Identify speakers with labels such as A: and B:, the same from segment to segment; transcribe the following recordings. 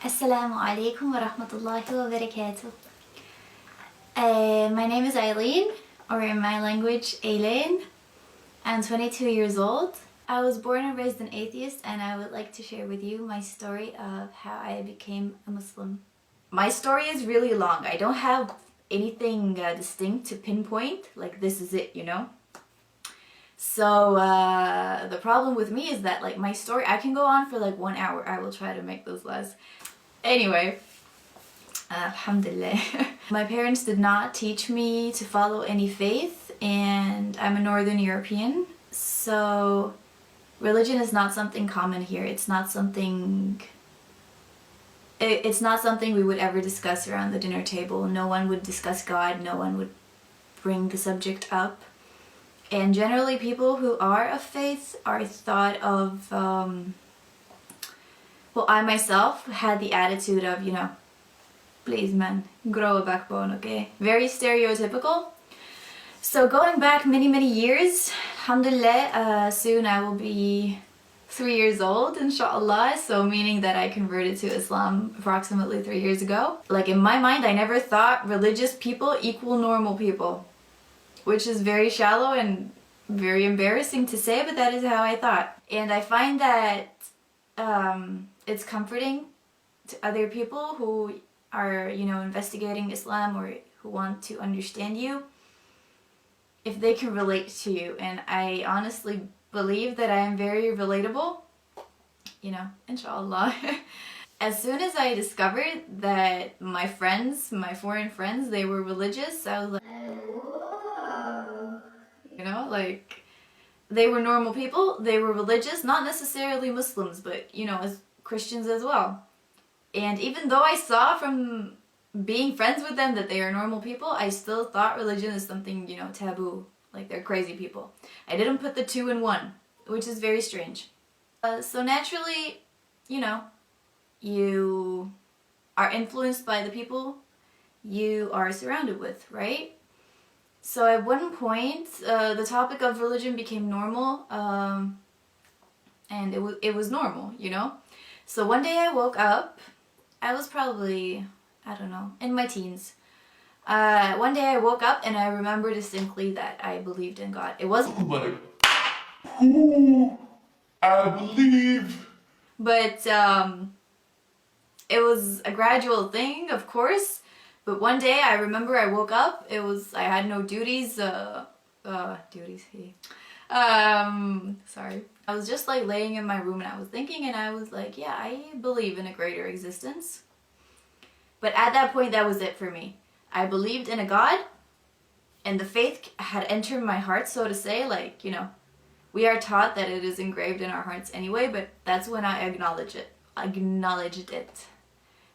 A: Assalamu alaikum wa rahmatullahi wa barakatuh. My name is Eileen, or in my language, Eileen. I'm 22 years old. I was born and raised an atheist, and I would like to share with you my story of how I became a Muslim. My story is really long. I don't have anything distinct to pinpoint, like this is it, you know? So the problem with me is that like my story, I can go on for like 1 hour. I will try to make those less. Anyway, alhamdulillah. My parents did not teach me to follow any faith, and I'm a Northern European, so religion is not something common here. It's not something we would ever discuss around the dinner table. No one would discuss God, no one would bring the subject up. And generally people who are of faith are thought of, well, I myself had the attitude of, you know, please man, grow a backbone, okay? Very stereotypical. So going back many years, alhamdulillah, soon I will be 3 years old, inshallah, so meaning that I converted to Islam approximately 3 years ago. Like in my mind, I never thought religious people equal normal people, which is very shallow and very embarrassing to say, but that is how I thought. And I find that it's comforting to other people who are, you know, investigating Islam or who want to understand you, if they can relate to you. And I honestly believe that I am very relatable, you know, inshallah. As soon as I discovered that my friends, my foreign friends, they were religious, I was like, whoa. You know, like, they were normal people, they were religious, not necessarily Muslims, but, you know, as Christians as well. And even though I saw from being friends with them that they are normal people, I still thought religion is something, you know, taboo. Like they're crazy people. I didn't put the two in one, which is very strange. So naturally, you know, you are influenced by the people you are surrounded with, right? So at one point, the topic of religion became normal, and it was normal, you know? So one day I woke up, I was probably, I don't know, in my teens. One day I woke up and I remember distinctly that I believed in God. It wasn't like, ooh, I believe. But it was a gradual thing, of course. But one day I remember I woke up, I had no duties, sorry. I was just like laying in my room and I was thinking and I was like, yeah, I believe in a greater existence. But at that point, that was it for me. I believed in a God, and the faith had entered my heart, so to say. Like, you know, we are taught that it is engraved in our hearts anyway, but that's when I acknowledged it.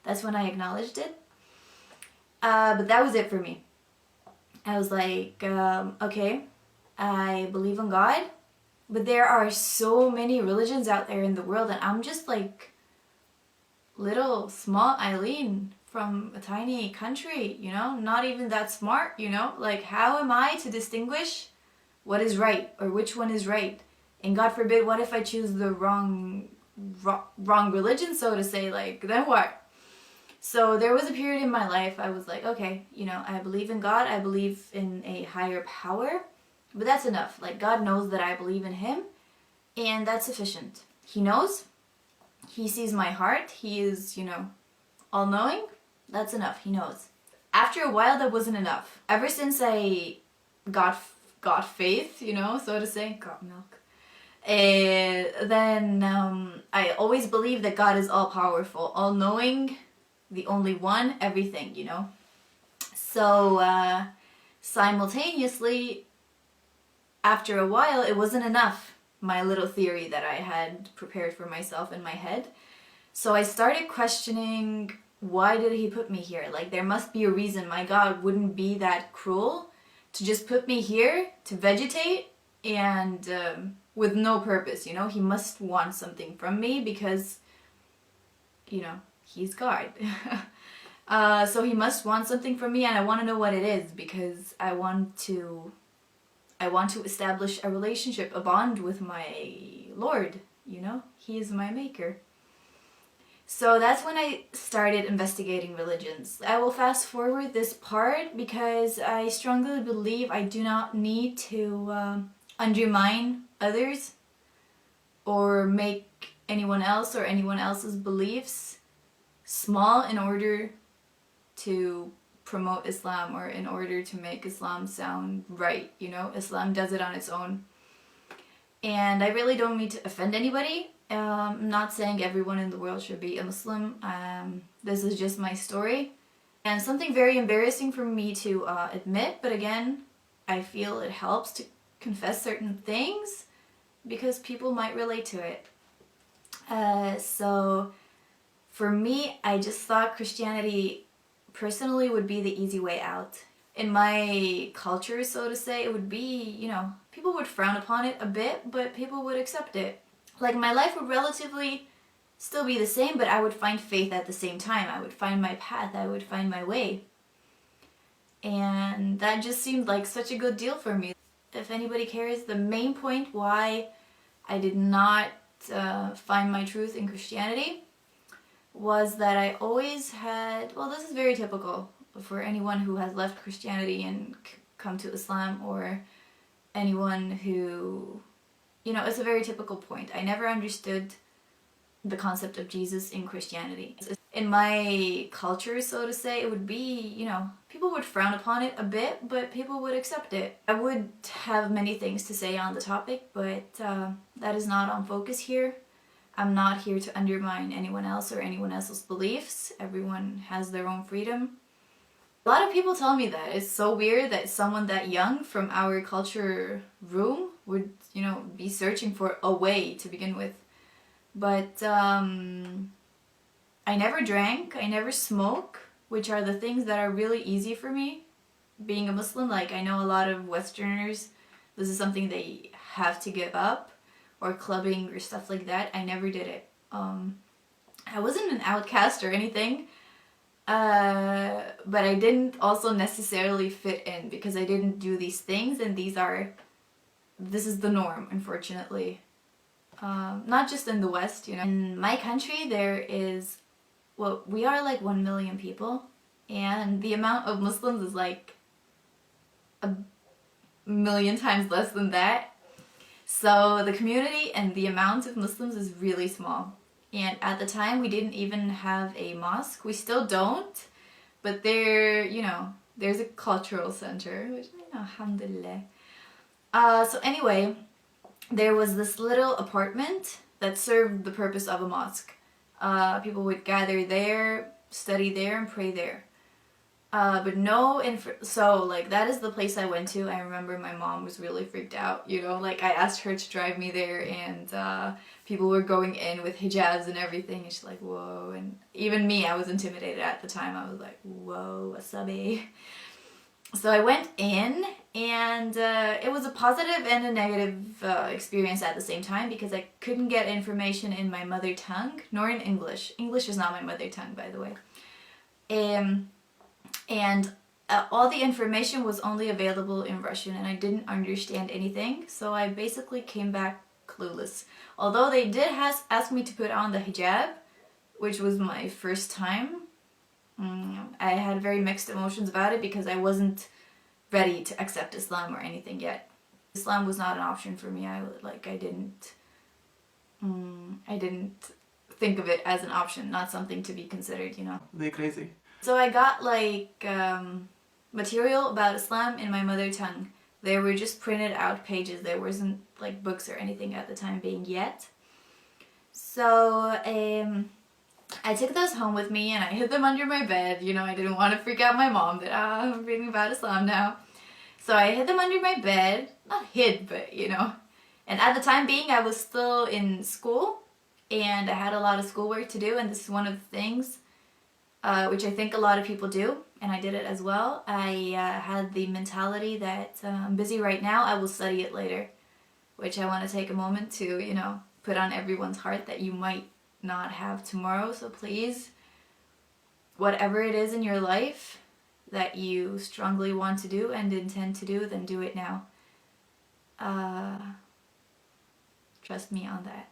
A: That's when I acknowledged it. But that was it for me. I was like, okay, I believe in God, but there are so many religions out there in the world, and I'm just like little small Eileen from a tiny country, you know, not even that smart, you know, like how am I to distinguish what is right or which one is right? And God forbid, what if I choose the wrong religion, so to say, like then what? So there was a period in my life I was like, okay, you know, I believe in God, I believe in a higher power, but that's enough. Like God knows that I believe in Him, and that's sufficient. He knows, He sees my heart, He is, you know, all-knowing. That's enough, He knows. After a while, that wasn't enough. Ever since I got faith, you know, so to say, got milk, then I always believed that God is all-powerful, all-knowing, the only one, everything, you know. So simultaneously, after a while, it wasn't enough, my little theory that I had prepared for myself in my head. So I started questioning, why did He put me here? Like, there must be a reason. My God wouldn't be that cruel to just put me here to vegetate and with no purpose, you know? He must want something from me because, you know, He's God. So He must want something from me, and I want to know what it is because I want to establish a relationship, a bond with my Lord, you know? He is my maker. So that's when I started investigating religions. I will fast forward this part because I strongly believe I do not need to undermine others or make anyone else or anyone else's beliefs small in order to promote Islam or in order to make Islam sound right. You know, Islam does it on its own. And I really don't mean to offend anybody. I'm not saying everyone in the world should be a Muslim. This is just my story. And something very embarrassing for me to admit, but again, I feel it helps to confess certain things because people might relate to it. So for me, I just thought Christianity personally would be the easy way out. In my culture, so to say, it would be, you know, people would frown upon it a bit, but people would accept it. Like, my life would relatively still be the same, but I would find faith at the same time. I would find my path. I would find my way. And that just seemed like such a good deal for me. If anybody cares, the main point why I did not find my truth in Christianity was that I always had, well, this is very typical for anyone who has left Christianity and come to Islam, or anyone who, you know, it's a very typical point. I never understood the concept of Jesus in Christianity. In my culture, so to say, it would be, you know, people would frown upon it a bit, but people would accept it. I would have many things to say on the topic, but that is not on focus here. I'm not here to undermine anyone else or anyone else's beliefs. Everyone has their own freedom. A lot of people tell me that. It's so weird that someone that young from our culture room would, you know, be searching for a way to begin with. But I never drank, I never smoke, which are the things that are really easy for me being a Muslim. Like, I know a lot of Westerners, this is something they have to give up, or clubbing or stuff like that. I never did it. I wasn't an outcast or anything, but I didn't also necessarily fit in because I didn't do these things, and this is the norm, unfortunately. Not just in the West, you know. In my country, there is, well, we are like 1 million people, and the amount of Muslims is like a million times less than that. So the community and the amount of Muslims is really small. And at the time, we didn't even have a mosque. We still don't, but there, you know, there's a cultural center, which, you know, alhamdulillah. So anyway, there was this little apartment that served the purpose of a mosque. People would gather there, study there, and pray there. But no, so like that is the place I went to. I remember my mom was really freaked out, you know, like I asked her to drive me there, and people were going in with hijabs and everything, and she's like, whoa. And even me, I was intimidated at the time. I was like, whoa, wasabi. So I went in, and it was a positive and a negative experience at the same time, because I couldn't get information in my mother tongue, nor in English. English is not my mother tongue, by the way. And all the information was only available in Russian, and I didn't understand anything, so I basically came back clueless. Although they did ask me to put on the hijab, which was my first time, I had very mixed emotions about it because I wasn't ready to accept Islam or anything yet. Islam was not an option for me. I didn't think of it as an option, not something to be considered, you know.
B: They're crazy.
A: So I got like material about Islam in my mother tongue. They were just printed out pages. There wasn't like books or anything at the time being yet. So I took those home with me, and I hid them under my bed. You know, I didn't want to freak out my mom that I'm reading about Islam now. So I hid them under my bed. Not hid, but you know. And at the time being, I was still in school, and I had a lot of schoolwork to do, and this is one of the things which I think a lot of people do, and I did it as well. I had the mentality that I'm busy right now, I will study it later, which I want to take a moment to, you know, put on everyone's heart that you might not have tomorrow. So please, whatever it is in your life that you strongly want to do and intend to do, then do it now. Trust me on that.